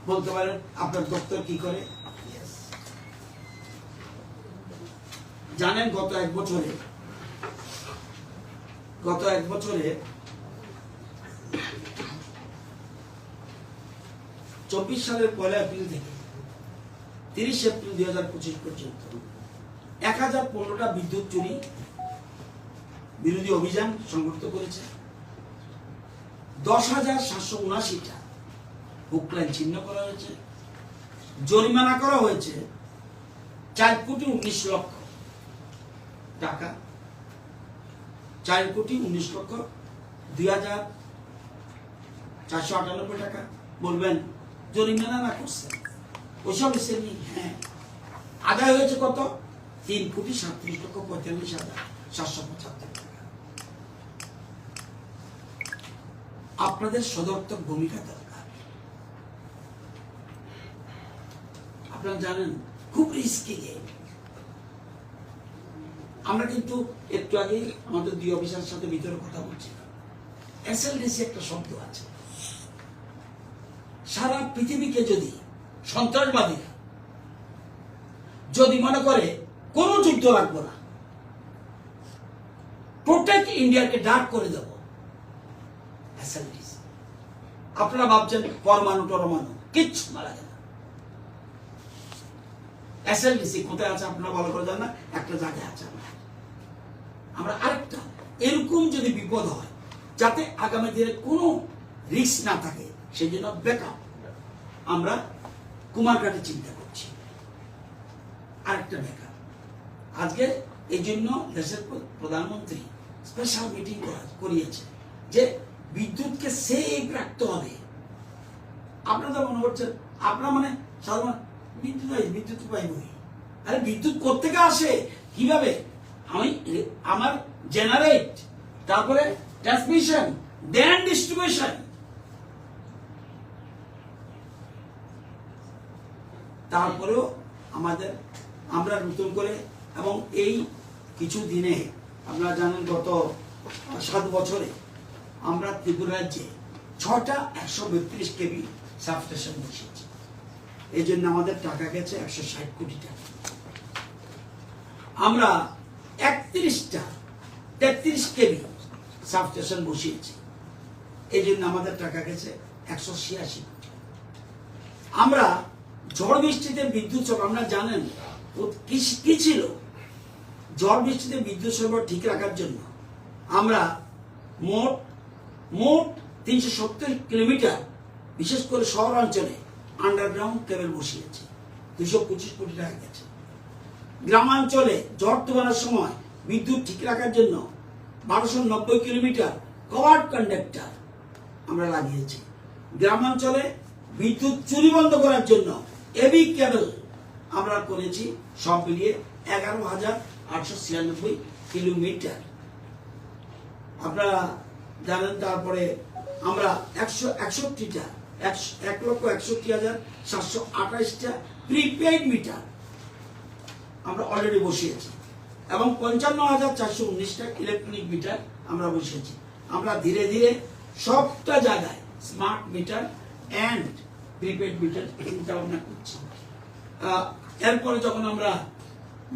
বলতে পারেন আপনার দপ্তর কি করে? জানেন গত এক বছরে 24 সালের 1 এপ্রিল থেকে 30 এপ্রিল 2025 পর্যন্ত 1015টা বিদ্যুৎ চুরি বিরোধী অভিযান সংগঠিত করেছে। 10,779টা হুক লাইন ছিন্ন করা হয়েছে। জরিমানা করা হয়েছে 4,19,00,000 টাকা। 4,19,02,498 টাকা। বলবেন জরিমানা না করছেন, ওইসব হিসেবে হ্যাঁ আদায় হয়েছে কত? 3,37,45,775 টাকা। আপনাদের সদর্থক ভূমিকা দরকার। আপনারা জানেন খুব রিস্কি গেম। আমরা কিন্তু একটু আগে আমাদের 2 অফিসারের সাথে ভিতরে কথা বলছিলাম। এসএলডিসি একটা শব্দ আছে। সারা পৃথিবীকে যদি সন্ত্রাসবাদীরা যদি মনে করে কোন যুদ্ধ লাগবে না, প্রোটেক্ট ইন্ডিয়াকে ডাক করে দেব, এসএলডিসি। আপনারা ভাবছেন পরমাণু টরমাণু কিচ্ছু না লাগে না। এসএলডিসি কোথায় আছে আপনারা ভালো করে জানেন না, একটা জায়গায় আছে। আমরা আরেকটা এরকম যদি বিপদ হয়, যাতে আগামী দিনে কোনো রিস্ক না থাকে, সেই জন্য ব্যাকআপ আমরা কুমারঘাটে চিন্তা করছি। আরেকটা ব্যাকআপ আজকে এই জন্য দেশের প্রধানমন্ত্রী স্পেশাল মিটিং করিয়েছে যে বিদ্যুৎকে সেভ রাখতে হবে। আপনারা তো মনে করছেন আপনারা মানে সাধারণ বিদ্যুৎ পাইবই। আরে বিদ্যুৎ কোত্থেকে আসে? কিভাবে? আমি আমার জেনারেট, তারপরে ট্রান্সমিশন, দেন ডিস্ট্রিবিউশন। তারপরেও আমরা নতুন করে, এবং এই কিছু দিনে আপনারা জানেন গত 7 বছরে আমরা ত্রিপুরা রাজ্যে 6টা 132 কেভি সাবস্টেশন বসিয়েছি। এই জন্য আমাদের টাকা গেছে 160 কোটি টাকা। আমরা 31টা 33 কেভি সাবস্টেশন বসিয়েছি। এই জন্য আমাদের টাকা গেছে 186 কোটি। আমরা ঝড় বৃষ্টিতে বিদ্যুৎ সরবরাহ, আপনারা জানেন কি ছিল, ঝড় বৃষ্টিতে বিদ্যুৎ সরবরাহ ঠিক রাখার জন্য আমরা মোট 370 কিলোমিটার, বিশেষ করে শহরাঞ্চলে আন্ডারগ্রাউন্ড কেবল বসিয়েছি। 225 কোটি টাকা গেছে। গ্রামাঞ্চলে ঝড় তুফানের সময় বিদ্যুৎ ঠিক রাখার জন্য 1290 কিলোমিটার কভার্ড কন্ডাক্টর আমরা লাগিয়েছি। গ্রামাঞ্চলে বিদ্যুৎ চুরি বন্ধ করার জন্য এবি কেবল আমরা করেছি, সব মিলিয়ে 11,896 কিলোমিটার। আপনারা জানেন। তারপরে আমরা 1,61,728টা প্রিপেইড মিটার আমরা অলরেডি বসিয়েছি, এবং 55,419টা ইলেকট্রনিক মিটার আমরা বসিয়েছি। আমরা ধীরে ধীরে সবটা জায়গায় smart meter and prepaid meter চিন্তা ভাবনা করছি। এরপরে যখন আমরা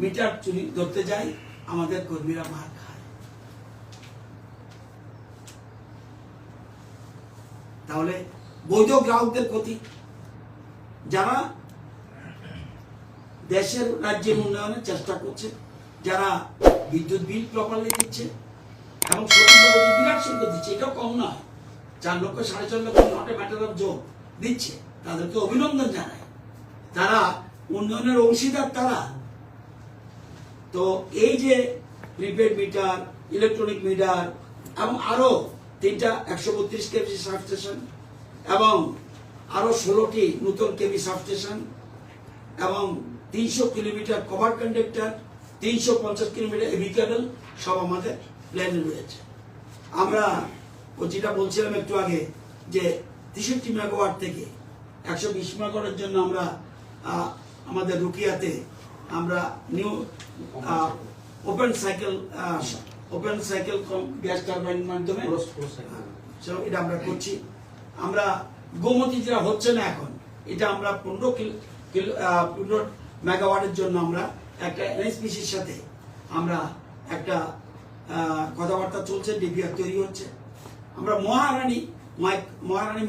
মিটার চুরি ধরতে যাই, আমাদের কর্মীরা মার খায়। তাহলে বৈধ গ্রাহকদের ক্ষতি, যারা দেশের রাজ্যের উন্নয়নের চেষ্টা করছে, যারা বিদ্যুৎ বিল প্রপারলি দিচ্ছে এবং বিরাট শুল্ক দিচ্ছে, এটাও কম নয়। 4 লক্ষ 4.5 লক্ষ not a matter of job দিচ্ছে, তাদেরকে অভিনন্দন জানায়। তারা উন্নয়নের অংশীদার তারা। তো এই যে প্রিপেড মিটার, ইলেকট্রনিক মিটার এবং আরো 3টা 132 কেভি সাবস্টেশন এবং আরো 16টি নতুন কেভি সাবস্টেশন এবং 300 kilometre cover conductor, 350 kilometre AB cable সব আমাদের প্ল্যানে রয়েছে। আমরা যেটা বলছিলাম একটু আগে যে 63 মেগাওয়াট থেকে 120 মেগাওয়াটের জন্য আমরা আমাদের রুকিয়াতে আমরা new open cycle gas turbine মাধ্যমে এটা আমরা করছি। আমরা গোমতী যেটা হচ্ছে না এখন, এটা আমরা 15 মেগাওয়াটের জন্য আমরা একটা এনএসপিসির সাথে আমরা একটা কথাবার্তা চলছে, ডিপিআর তৈরি হচ্ছে। আমরা মহারানী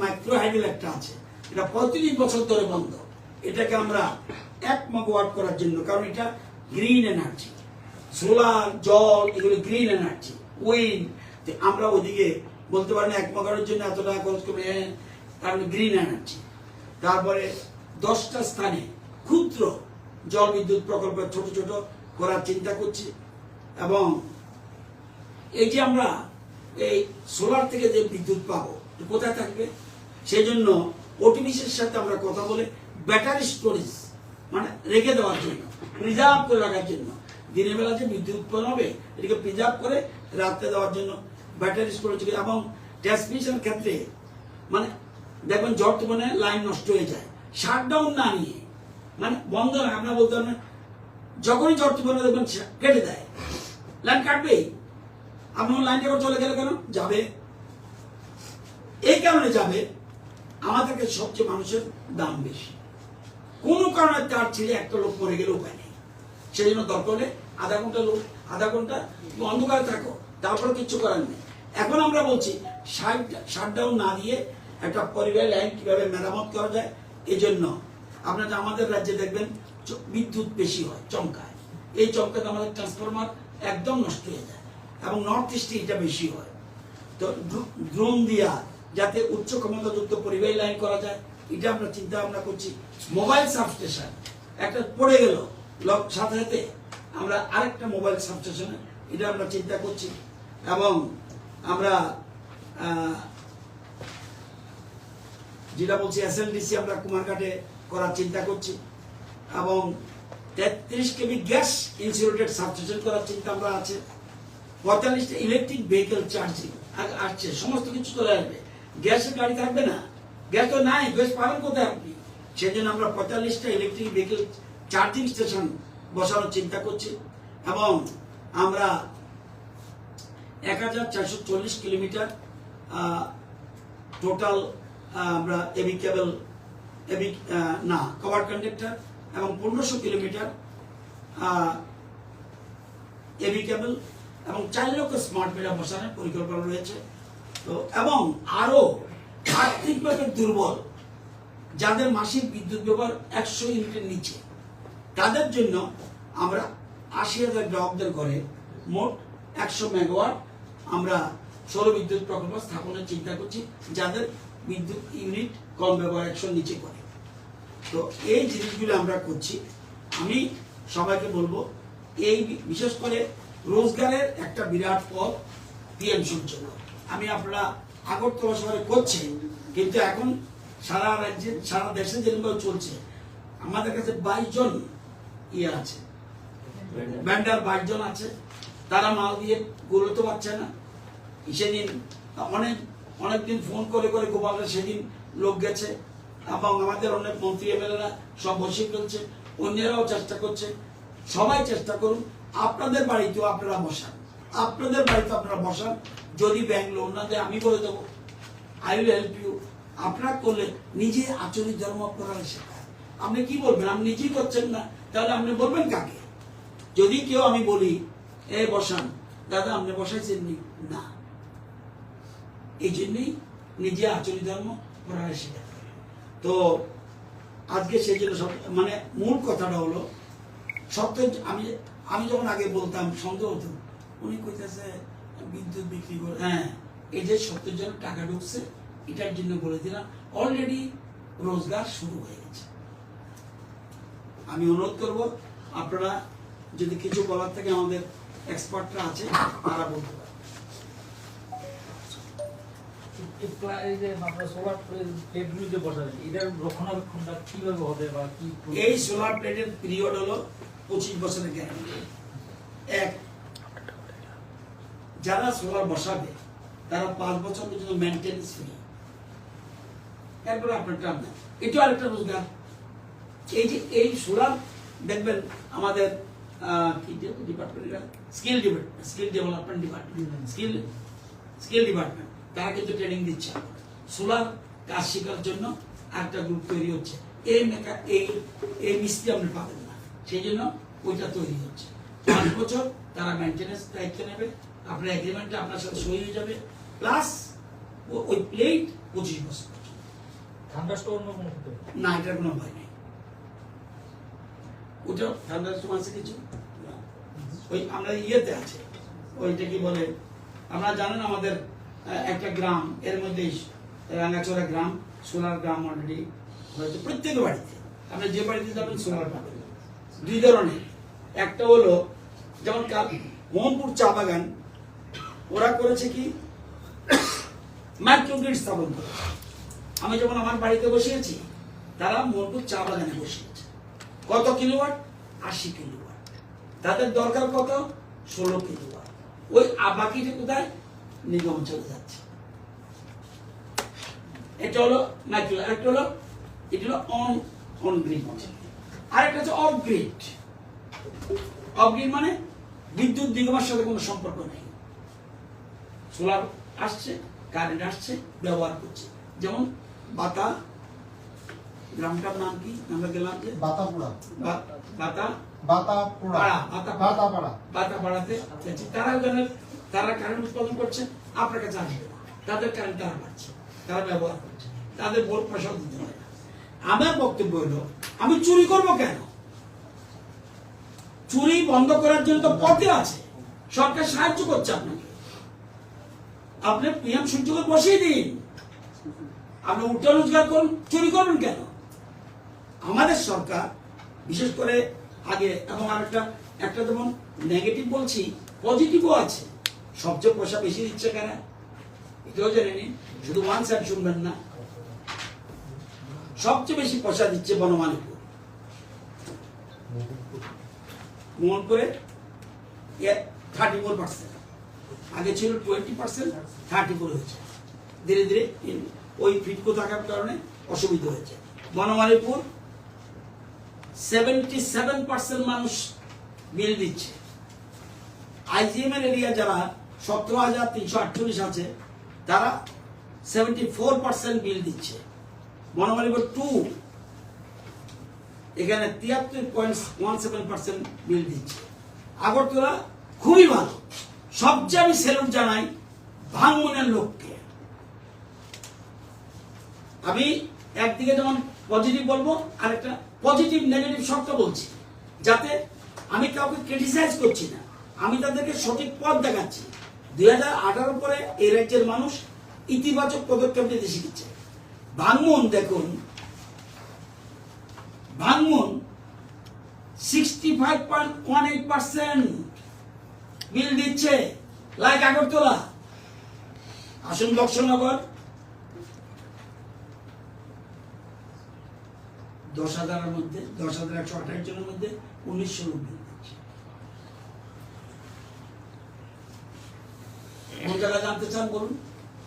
মাইক্রো হাইডেল একটা আছে, এটা 35 বছর ধরে বন্ধ। এটাকে আমরা 1 মেগাওয়াট করার জন্য, কারণ এটা গ্রিন এনার্জি, সোলার, জল, এগুলো গ্রিন এনার্জি, উইন্ড। আমরা ওদিকে বলতে পারি না 1 মেগাওয়াটের জন্য এত টাকা খরচ করবে, কারণ গ্রিন এনার্জি। তারপরে 10টা স্থানে ক্ষুদ্র জল বিদ্যুৎ প্রকল্প ছোট ছোট করার চিন্তা করছি। এবং এই যে আমরা এই সোলার থেকে যে বিদ্যুৎ পাবো কোথায় থাকবে, সেই জন্য ওটিভিসির সাথে আমরা কথা বলে ব্যাটারি স্টোরেজ মানে রেখে দেওয়ার জন্য, প্রিজার্ভ করে রাখার জন্য, দিনের বেলা যে বিদ্যুৎ উৎপন্ন হবে এটাকে প্রিজার্ভ করে রাখতে দেওয়ার জন্য ব্যাটারি স্টোরেজ। এবং ট্রান্সমিশন ক্ষেত্রে মানে দেখবেন ঝড় তুফানে লাইন নষ্ট হয়ে যায়, শাটডাউন না নিয়ে মানে বন্ধ না, আমরা বলতে পারি না, যখনই ঝড় তুফানে দেখবেন কেটে দেয়, লাইন কাটবেই। আপনার লাইনটা এবার চলে গেলে কেন যাবে? এই কারণে যাবে, আমাদের কাছে সবচেয়ে মানুষের দাম বেশি। কোনো কারণে তার ছেড়ে একটা লোক মরে গেলে উপায় নেই, সেই জন্য দরকার হলে আধা ঘন্টা অন্ধকারে থাকো, তারপরে কিচ্ছু করার নেই। এখন আমরা বলছি শাটডাউন না দিয়ে একটা পরিবারের লাইন কিভাবে মেরামত করা যায়। এই জন্য আপনারা আমাদের রাজ্যে দেখবেন বিদ্যুৎ বেশি হয়, চমকায়। এই চমকাতে আমাদের ট্রান্সফরমার একদম নষ্ট হয়ে যায় এবং নর্থ ইস্টে এটা বেশি হয়। তো ড্রোন দিয়া যাতে উচ্চ ক্ষমতাযুক্ত পরিবাহী লাইন করা যায়, এটা আমরা চিন্তা ভাবনা করছি। মোবাইল সাবস্টেশন একটা পড়ে গেল, সাথে সাথে আমরা আরেকটা মোবাইল সাবস্টেশনে এটা আমরা চিন্তা করছি। এবং আমরা যেটা বলছি এসএলডিসি আমরা কুমারঘাটে করার চিন্তা করছি এবং 33 কেবি গ্যাস ইনসুলেটেড সাবস্টেশন করার চিন্তা আমরা আছে। 45টা ইলেকট্রিক ভেহিকেল চার্জিং আসছে, সমস্ত কিছু চলে আসবে। গ্যাসের গাড়ি থাকবে না, গ্যাস তো নাই, গ্যাস পাবেন কোথায় আপনি? সেই জন্য আমরা 45টা ইলেকট্রিক ভেহিকেল চার্জিং স্টেশন বসানোর চিন্তা করছি। এবং আমরা 1440 কিলোমিটার টোটাল আমরা এবি কেবল কভার কন্ডাক্টর এবং 1500 কিলোমিটার এবি কেবল এবং 4 লক্ষ স্মার্ট মিটার বসানোর পরিকল্পনা রয়েছে। তো এবং আরো আর্থিকভাবে দুর্বল, যাদের মাসিক বিদ্যুৎ ব্যবহার 100 ইউনিটের নিচে, তাদের জন্য আমরা 80,000 গ্রাহকদের ঘরে মোট 100 মেগাওয়াট আমরা সৌর বিদ্যুৎ প্রকল্প স্থাপনের চিন্তা করছি, যাদের বিদ্যুৎ ইউনিট কম ব্যবহার 100 নিচে করে। তো এই জিনিসগুলো আমরা করছি। আমি সবাইকে বলবো, এই বিশেষ করে রোজগারের একটা বিরাট পথ পিএম সূর্য। আমি আপনারা আগরতলা শহরে করছেন, কিন্তু এখন সারা রাজ্যে সারা দেশে যেভাবে চলছে, আমাদের কাছে 22 জন আছে, ভেন্ডার 22 জন আছে। তারা মাল দিয়ে গুলোতে পারছে না। সেদিন অনেকদিন ফোন করে গোপালরা সেদিন লোক গেছে এবং আমাদের অনেক মন্ত্রী এমএলএরা সব বসে ফেলছে, অন্যরাও চেষ্টা করছে। সবাই চেষ্টা করুন, আপনাদের বাড়িতেও আপনারা বসান। যদি ব্যাংক লোন না দেয় আমি বলে দেবো, আই উইল হেল্প ইউ। আপনারা করলে নিজে আচরিত ধর্ম করার শেখায়। আপনি কি বলবেন? আপনি নিজেই করছেন না, তাহলে আপনি বলবেন কাকে? যদি কেউ আমি বলি বসান, দাদা আপনি বসাইছেন না, এই জন্যই নিজে আচরিত ধর্ম পড়ায় শেখা। তো আজকে সেই জন্য সব মানে মূল কথাটা হলো সত্য। আমি যখন আগে বলতাম সন্দেহ হতো, উনি কইতেছে বিদ্যুৎ বিক্রি করে, হ্যাঁ এই যে 70 জন টাকা ঢুকছে এটার জন্য বলে দিলাম, অলরেডি রোজগার শুরু হয়ে গেছে। আমি অনুরোধ করব আপনারা যদি কিছু বলার থেকে আমাদের এক্সপার্টরা আছে তারা বলতে পারে। এই সোলার প্লেটের পিরিয়ড হলো 25 বছরের গ্যারান্টি। এক, যারা সোলার বসাবে তারা 5 বছর পর্যন্ত মেনটেন্স ফ্রি, এরপরে আপনার টার্ম নেই। এটা আরেকটা রোজগার। এই যে এই সোলার দেখবেন আমাদের কি department, skill development department, skill department, তারা কিন্তু ট্রেনিং দিচ্ছে। সোলার কাজ শেখার জন্য একটা গ্রুপ তৈরি হচ্ছে। এই মিস্ত্রি আপনি পাবেন না, সেই জন্য ওইটা তৈরি হচ্ছে। 5 বছর তারা মেনটেন্যান্স দায়িত্ব নেবে, আপনার এগ্রিমেন্টে আপনার সাথে সই হয়ে যাবে, প্লাস ওই প্লেট 25 বছর। ঠান্ডা স্টোর না, এটার কোনো ভয় নেই। ওটা ঠান্ডা স্টোর আছে কিছু না। ওই আমরা ইয়েতে আছে, ওইটা কি বলে, আপনারা জানেন আমাদের একটা গ্রাম, এর মধ্যে রাঙ্গাচড়া গ্রাম, সোলার গ্রাম অলরেডি হয়েছে প্রত্যেক বাড়িতে। আপনি যে বাড়িতে যাবেন সোলার পাবেন। 2 ধরনের, একটা হলো যেমন মোহনপুর চা বাগান, ওরা করেছে কি মাইক্রোগ্রিড স্থাপন করেছে। আমি যখন আমার বাড়িতে বসিয়েছি, তারা মোহনপুর চা বাগানে বসিয়েছে। কত কিলোওয়াট? 80 কিলোওয়াট। তাদের দরকার কত? 16 কিলোওয়াট। ওই বাকিটা কোথায়? নিগম চলে যাচ্ছে। এটা হলো মাইক্রো। একটা হলো এটা হলো অন গ্রিড, আর একটা হচ্ছে অফ গ্রিড। অফ গ্রিড মানে বিদ্যুৎ নিগমের সাথে কোনো সম্পর্ক নেই। সোলার আসছে, কারেন্ট আসছে, ব্যবহার করছে। যেমন বাতা, গ্রামটার নাম কি আমরা গেলাম যে বাতাপুরা, বাতাপাড়াতে তারা কারেন্ট উৎপাদন করছে, আপনার কাছে আসবে না, তাদের কারেন্ট তারা পাচ্ছে, তারা ব্যবহার করছে, তাদের বোর্ড পয়সাও দিতে হয় না। আমার বক্তব্য হলো, আমি চুরি করব কেন? চুরি বন্ধ করার জন্য তো পথে আছে, সরকার সাহায্য করছে আপনাকে। আপনি পিএম সূর্যকে বসিয়ে দিন, আপনি উল্টা রোজগার করুন, চুরি করবেন কেন? আমাদের সরকার বিশেষ করে আগে, এবং একটা যেমন নেগেটিভ বলছি, পজিটিভও আছে। সবচেয়ে পয়সা বেশি দিচ্ছে কেন এটাও জেনে নিন, শুধু ওয়ান সাইড শুনবেন না। সবচেয়ে বেশি পয়সা দিচ্ছে বনমালীপুর, মোহনপুরে 34%, আগে ছিল 20%, 34 হয়েছে। ধীরে ধীরে ওই ফিটকো থাকার কারণে অসুবিধা হয়েছে। বনমালীপুর 77% মানুষ বিল দিচ্ছে। আইজিএম এর এরিয়া যারা 17,348 আছে, তারা 74% বিল দিচ্ছে। বনমালীপুর 2 এখানে 73.17% বিল দিচ্ছে। আগরতলা খুবই ভালো। সবচেয়ে আমি সেলুট জানাই ভাঙমনের লোককে। আমি একদিকে যেমন পজিটিভ বলবো, আরেকটা পজিটিভ নেগেটিভ সবটা বলছি, যাতে আমি কাউকে ক্রিটিসাইজ করছি না, আমি তাদেরকে সঠিক পথ দেখাচ্ছি। 2018 পরে এই রাজ্যের মানুষ ইতিবাচক পদক্ষেপ নিতে শিখেছে। ভাঙমন দেখুন, ভাঙমন 65.18% বিল দিচ্ছে, লাইক আগরতলা। আসুন বক্সনগর 10,000 এর মধ্যে 10,128 জনের মধ্যে 1900 লোক বিল দিচ্ছে। কোন জায়গা জানতে চান বলুন?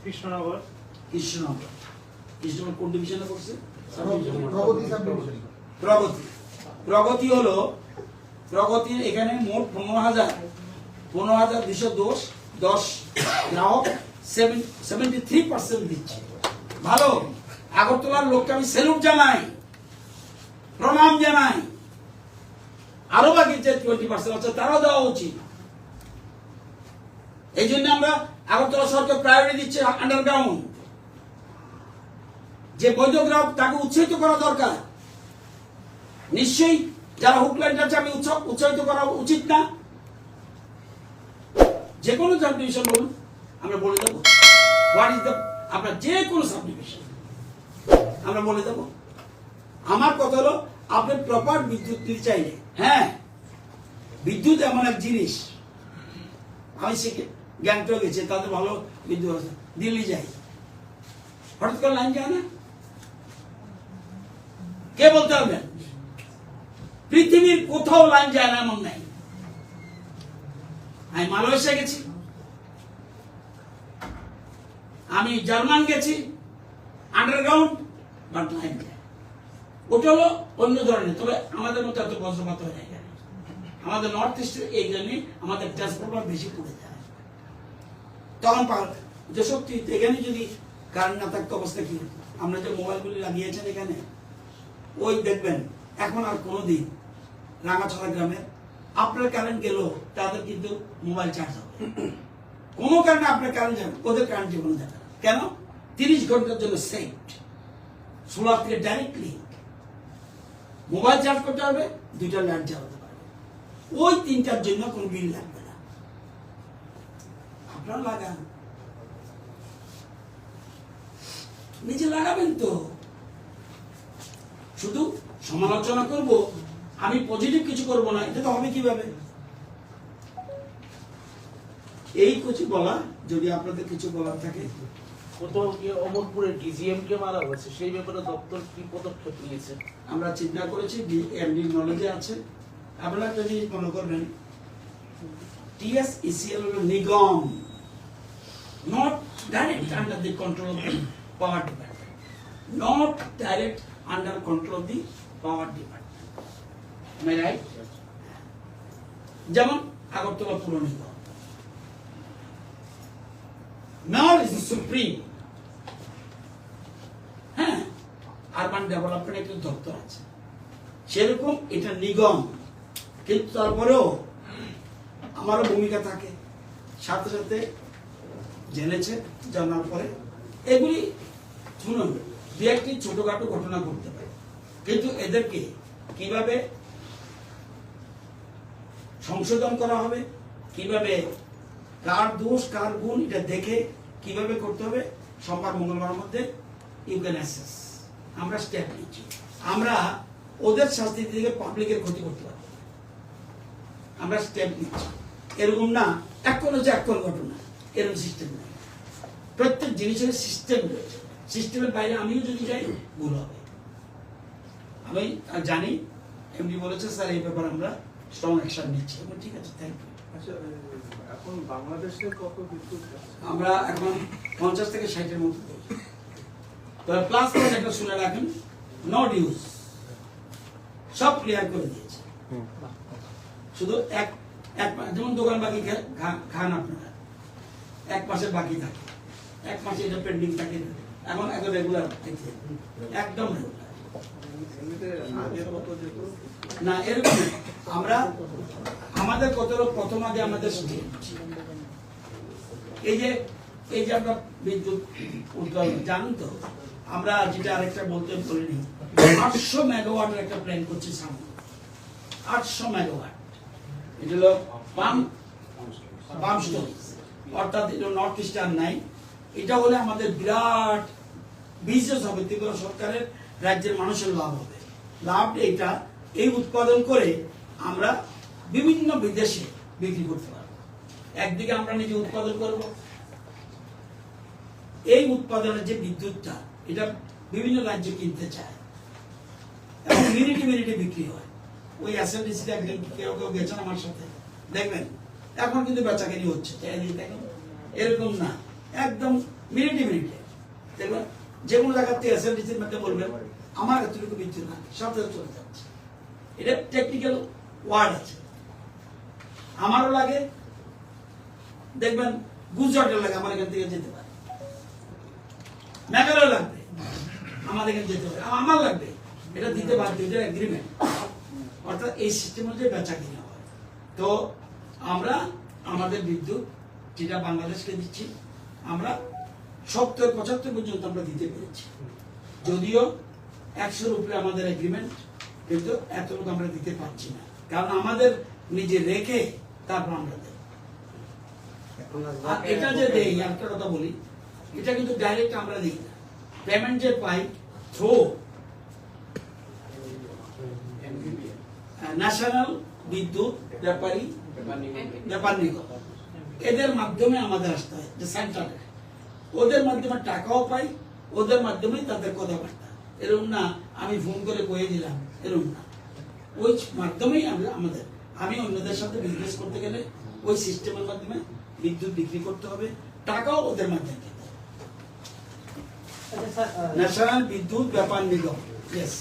কৃষ্ণনগর। কৃষ্ণনগর কোন ডিভিশনে পড়ছে? প্রগতি। প্রগতি হলো, প্রগতির এখানে মোট 15,210 গ্রাহক 73% দিচ্ছে। ভালো। আগরতলার লোককে আমি স্যালুট জানাই, প্রণাম জানাই। আরো বাকি যে 20% আছে তারাও দেওয়া উচিত। এই জন্য আমরা আগরতলা শহরকে প্রায়োরিটি দিচ্ছি আন্ডারগ্রাউন্ড। যে বৈধ গ্রাহক তাকে উৎসাহিত করা দরকার। নিশ্চয়ই যারা হুক লাইন যাচ্ছে আমি উৎসাহিত করা উচিত না? যে কোনো সাবডিভিশন বলুন, আমরা বলে দেবো হোয়াট ইজ দ্য, আপনার যে কোনো সাবডিভিশন আমরা বলে দেবো। আমার কথা হলো আপনি প্রপার বিদ্যুৎ দিতে চাইলে, হ্যাঁ বিদ্যুৎ এমন এক জিনিস, আমি শিখে গ্যাংটক গেছি, তাদের ভালো বিদ্যুৎ আছে। দিল্লি যাই, হঠাৎ করে লাইন যায় না, কে বলতে পারবেন? পৃথিবীর কোথাও লাইন যায় না এমন নাই। আমি মালয়েশিয়া গেছি, আমি জার্মান গেছি, আন্ডারগ্রাউন্ড বাট লাইন যায়। ওটা হলো অন্য ধরনের, তবে আমাদের মতো এত বজ্রপাত হয়ে যায়। আমাদের নর্থ ইস্টে এই জন্য আমাদের ট্রান্সফরমার বেশি পড়ে যায়। তখন যে সত্যি এখানে যদি কারেন্ট না থাকতো অবস্থা কি? আমরা যে মোবাইলগুলি লাগিয়েছেন এখানে, ওই দেখবেন এখন আর কোনোদিন রাঙাছড়া গ্রামে আপনার কারেন্ট গেল, তাদের কিন্তু মোবাইল চার্জ হবে। কোনো কারণে আপনার কারেন্ট যাবে, ওদের কারেন্ট জীবনে যাবে না। কেন? 30 ঘন্টার জন্য সেট, সোলার থেকে ডাইরেক্ট লিঙ্ক, মোবাইল চার্জ করতে হবে, 2টা লাইট জ্বালাতে পারবে, ওই 3টার জন্য কোনো বিল লাগবে না। আপনারা লাগান, নিজে লাগাবেন তো। শুধু সমালোচনা করব, আমি পজিটিভ কিছু করব না, এটা তো হবে কিভাবে? এই কিছু বলা, যদি আপনাদের কিছু বলার থাকে। কোথাও গিয়ে অমরপুরে ডিজিএম কে মারা হয়েছে, সেই ব্যাপারে দপ্তর কি পদক্ষেপ নিয়েছে? আমরা চিন্তা করেছি, এমডি নলেজে আছে। আপনারা যদি মনে করবেন TSECL হলো নিগম, not direct under the control of the power department, not direct under control of the power department, am I right? যেমন আগরতলা পুর নিগম, মেয়র ইজ সুপ্রিম। হ্যাঁ, আরবান ডেভেলপমেন্ট একটা দপ্তর আছে, সেরকম এটা নিগম, কিন্তু তারপরেও আমারও ভূমিকা থাকে। সাথে সাথে জেনেছে, জানার পরে এগুলি শুনুন, দু একটি ছোটখাটো ঘটনা ঘটতে পারে, কিন্তু এদেরকে কিভাবে সংশোধন করা হবে, কিভাবে কার দোষ কার গুণ এটা দেখে কিভাবে করতে হবে, সোমবার মঙ্গলবার মধ্যে ইউ ক্যান অ্যাসেস। আমরা স্টেপ নিচ্ছি, আমরা ওদের শাস্তি থেকে পাবলিকের ক্ষতি করতে পারবো, আমরা স্টেপ নিচ্ছি। এরকম না এক কোনো যে এক কোন ঘটনা, এরকম সিস্টেম নেই। প্রত্যেক জিনিসের সিস্টেম রয়েছে, সিস্টেমের বাইরে আমিও যদি যাই ভুল হবে। আমি জানি এমডি বলেছে স্যার এই ব্যাপারে আমরা স্ট্রং অ্যাকশন নিচ্ছি। ঠিক আছে, থ্যাংক ইউ। আচ্ছা, এখন বাংলাদেশে কত বিদ্যুৎ? আমরা এখন 50 থেকে 60-এর মতো, তবে প্লাস প্লাস একটা শুনে রাখেন, নট ইউজ, সব ক্লিয়ার করে দিয়েছে। শুধু এক যেমন দোকান বাকি খান আপনারা, 1 মাসের বাকি থাকে, 1 মাসে এটা পেন্ডিং থাকে, এখন একদম রেগুলার, একদম রেগুলার না। এরকম আমরা আমাদের কত প্রথম আগে আমাদের এই যে আমরা বিদ্যুৎ উৎপাদন জানেন তো, আমরা যেটা আরেকটা বলতে বলিনি, 800 মেগাওয়াটের একটা প্ল্যান করছি সামনে, 800 মেগাওয়াট। এটা হলো পাম্প স্টোরেজ, অর্থাৎ এটা নর্থ ইস্টার্ন নাই। এটা হলে আমাদের বিরাট বিজনেস হবে, ত্রিপুরা সরকারের, রাজ্যের মানুষের লাভ হবে। লাভ এইটা, এই উৎপাদন করে আমরা বিভিন্ন বিদেশে বিক্রি করতে পারবো। একদিকে আমরা নিজে উৎপাদন করব, এই উৎপাদনের যে বিদ্যুৎটা এটা বিভিন্ন রাজ্য কিনতে চায়, এবং মিনিটে বিক্রি হয়। ওই এসএলডিসিতে একদিন কেউ গেছেন আমার সাথে, দেখবেন এখন কিন্তু বেচাকেনি হচ্ছে, দেখেন এরকম না, একদম মিনিটে দেখবেন যে কোনো জায়গাতে এসএলডিসির মধ্যে বলবেন আমার এতটুকু বিদ্যুৎ না, সাথে চলে যাচ্ছে। এটা টেকনিক্যাল ওয়ার্ড আছে, আমারও লাগে, দেখবেন গুজরাটের লাগে, আমার এখান থেকে যেতে পারে, মেঘালয় লাগবে, আমাদের এখানে যেতে পারে, আমার লাগবে, এটা দিতে বাধ্য, এটা এগ্রিমেন্ট। অর্থাৎ এই সিস্টেম অনুযায়ী বেচা কিনা হয়। তো আমরা আমাদের বিদ্যুৎ যেটা বাংলাদেশকে দিচ্ছি আমরা 70-75 পর্যন্ত আমরা দিতে পেরেছি, যদিও 100-র উপরে আমাদের এগ্রিমেন্ট, কিন্তু এতটুকু আমরা দিতে পারছি না, কারণ আমাদের নিজে রেখে তারপর আমরা দেই। আর এটা যে দেই, একটা কথা বলি, এটা কিন্তু ডাইরেক্ট আমরা দিই না, পেমেন্ট যে পাই থ্রু ন্যাশনাল বিদ্যুৎ ব্যাপার নিগম, এদের মাধ্যমে আমাদের আসতে হয়, যে সেন্টার, ওদের মাধ্যমে টাকাও পাই, ওদের মাধ্যমেই তাদের কথাবার্তা। এরকম না আমি ফোন করে কয়ে দিলাম, এরকম না, ওই মাধ্যমেই আমি অন্যদের সাথে বিজনেস করতে গেলে ওই সিস্টেমের মাধ্যমে বিদ্যুৎ বিক্রি করতে হবে, টাকাও ওদের মাধ্যমে দিতে হবে। ন্যাশনাল বিদ্যুৎ ব্যাপার নিগম, ইয়েস।